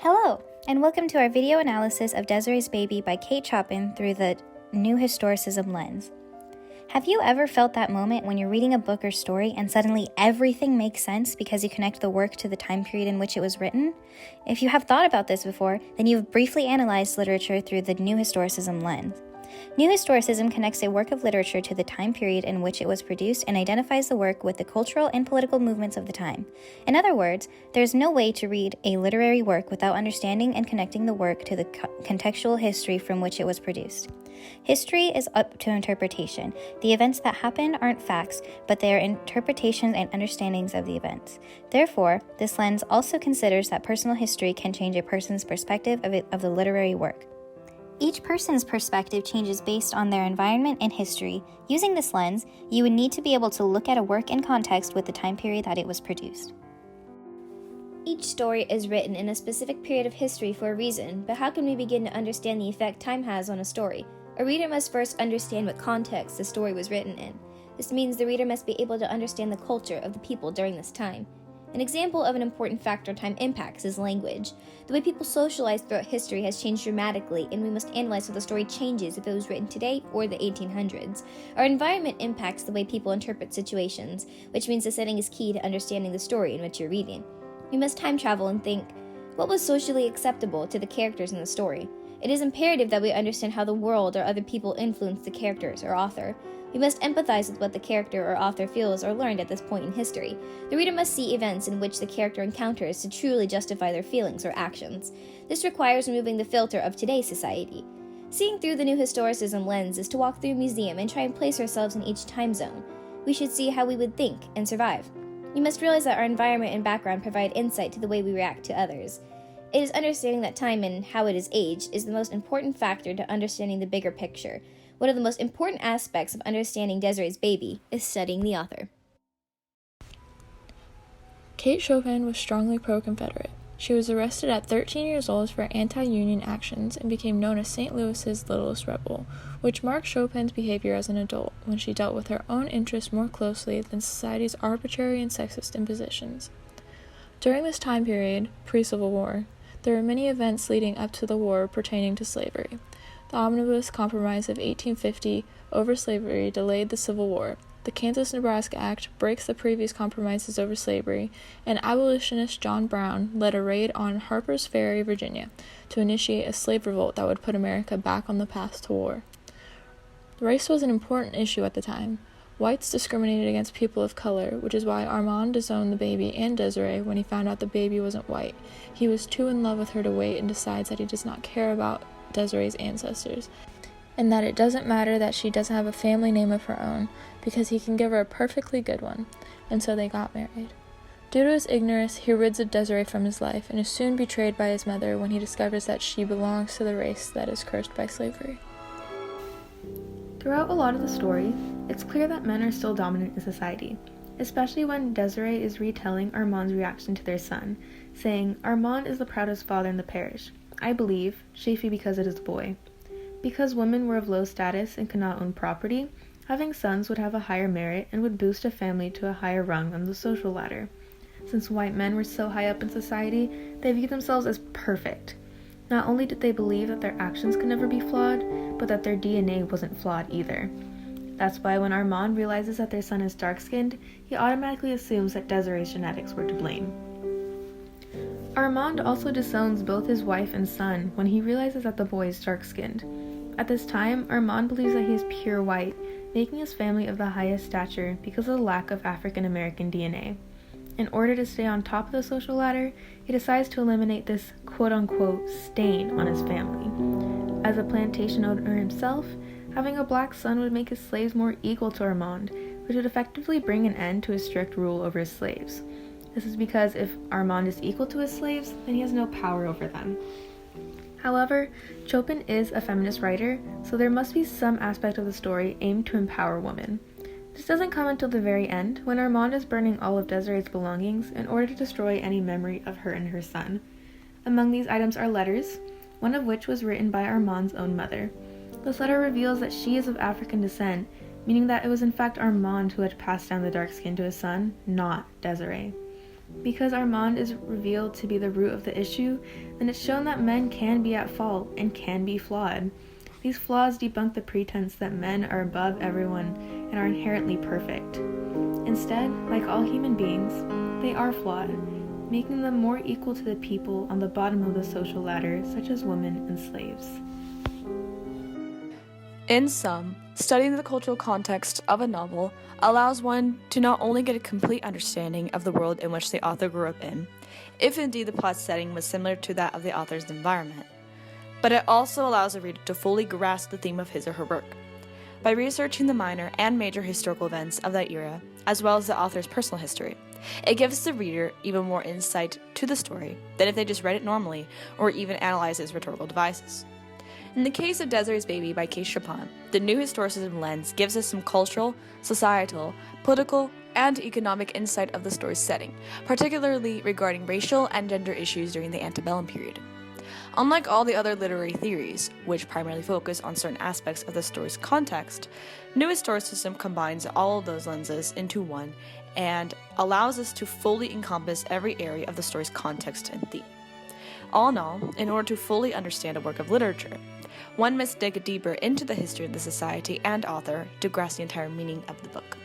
Hello, and welcome to our video analysis of Desiree's Baby by Kate Chopin through the New Historicism lens. Have you ever felt that moment when you're reading a book or story and suddenly everything makes sense because you connect the work to the time period in which it was written? If you have thought about this before, then you've briefly analyzed literature through the New Historicism lens. New Historicism connects a work of literature to the time period in which it was produced and identifies the work with the cultural and political movements of the time. In other words, there's no way to read a literary work without understanding and connecting the work to the contextual history from which it was produced. History is up to interpretation. The events that happen aren't facts, but they are interpretations and understandings of the events. Therefore, this lens also considers that personal history can change a person's perspective of the literary work. Each person's perspective changes based on their environment and history. Using this lens, you would need to be able to look at a work in context with the time period that it was produced. Each story is written in a specific period of history for a reason, but how can we begin to understand the effect time has on a story? A reader must first understand what context the story was written in. This means the reader must be able to understand the culture of the people during this time. An example of an important factor time impacts is language. The way people socialize throughout history has changed dramatically, and we must analyze how the story changes if it was written today or the 1800s. Our environment impacts the way people interpret situations, which means the setting is key to understanding the story in which you're reading. We must time travel and think, what was socially acceptable to the characters in the story? It is imperative that we understand how the world or other people influence the characters or author. We must empathize with what the character or author feels or learned at this point in history. The reader must see events in which the character encounters to truly justify their feelings or actions. This requires removing the filter of today's society. Seeing through the New Historicism lens is to walk through a museum and try and place ourselves in each time zone. We should see how we would think and survive. We must realize that our environment and background provide insight to the way we react to others. It is understanding that time and how it is aged is the most important factor to understanding the bigger picture. One of the most important aspects of understanding Desiree's Baby is studying the author. Kate Chopin was strongly pro-Confederate. She was arrested at 13 years old for anti-Union actions and became known as St. Louis's littlest rebel, which marked Chopin's behavior as an adult when she dealt with her own interests more closely than society's arbitrary and sexist impositions. During this time period, pre-Civil War, there were many events leading up to the war pertaining to slavery. The Omnibus Compromise of 1850 over slavery delayed the Civil War. The Kansas-Nebraska Act breaks the previous compromises over slavery, and abolitionist John Brown led a raid on Harper's Ferry, Virginia, to initiate a slave revolt that would put America back on the path to war. Race was an important issue at the time. Whites discriminated against people of color, which is why Armand disowned the baby and Desiree when he found out the baby wasn't white. He was too in love with her to wait and decides that he does not care about Desiree's ancestors, and that it doesn't matter that she doesn't have a family name of her own, because he can give her a perfectly good one, and so they got married. Due to his ignorance, he rids of Desiree from his life, and is soon betrayed by his mother when he discovers that she belongs to the race that is cursed by slavery. Throughout a lot of the story, it's clear that men are still dominant in society, especially when Desiree is retelling Armand's reaction to their son, saying, "Armand is the proudest father in the parish. I believe, chiefly because it is a boy." Because women were of low status and could not own property, having sons would have a higher merit and would boost a family to a higher rung on the social ladder. Since white men were so high up in society, they viewed themselves as perfect. Not only did they believe that their actions could never be flawed, but that their DNA wasn't flawed either. That's why when Armand realizes that their son is dark-skinned, he automatically assumes that Desiree's genetics were to blame. Armand also disowns both his wife and son when he realizes that the boy is dark-skinned. At this time, Armand believes that he is pure white, making his family of the highest stature because of the lack of African American DNA. In order to stay on top of the social ladder, he decides to eliminate this quote-unquote stain on his family. As a plantation owner himself, having a black son would make his slaves more equal to Armand, which would effectively bring an end to his strict rule over his slaves. This is because if Armand is equal to his slaves, then he has no power over them. However, Chopin is a feminist writer, so there must be some aspect of the story aimed to empower women. This doesn't come until the very end, when Armand is burning all of Desiree's belongings in order to destroy any memory of her and her son. Among these items are letters, one of which was written by Armand's own mother. This letter reveals that she is of African descent, meaning that it was in fact Armand who had passed down the dark skin to his son, not Desiree. Because Armand is revealed to be the root of the issue, then it's shown that men can be at fault and can be flawed. These flaws debunk the pretense that men are above everyone and are inherently perfect. Instead, like all human beings, they are flawed, making them more equal to the people on the bottom of the social ladder, such as women and slaves. In sum, studying the cultural context of a novel allows one to not only get a complete understanding of the world in which the author grew up in, if indeed the plot setting was similar to that of the author's environment, but it also allows a reader to fully grasp the theme of his or her work. By researching the minor and major historical events of that era, as well as the author's personal history, it gives the reader even more insight to the story than if they just read it normally or even analyzed its rhetorical devices. In the case of Desiree's Baby by Kate Chopin, the new historicism lens gives us some cultural, societal, political, and economic insight of the story's setting, particularly regarding racial and gender issues during the antebellum period. Unlike all the other literary theories, which primarily focus on certain aspects of the story's context, New Historicism combines all of those lenses into one and allows us to fully encompass every area of the story's context and theme. All in all, in order to fully understand a work of literature, one must dig deeper into the history of the society and author to grasp the entire meaning of the book.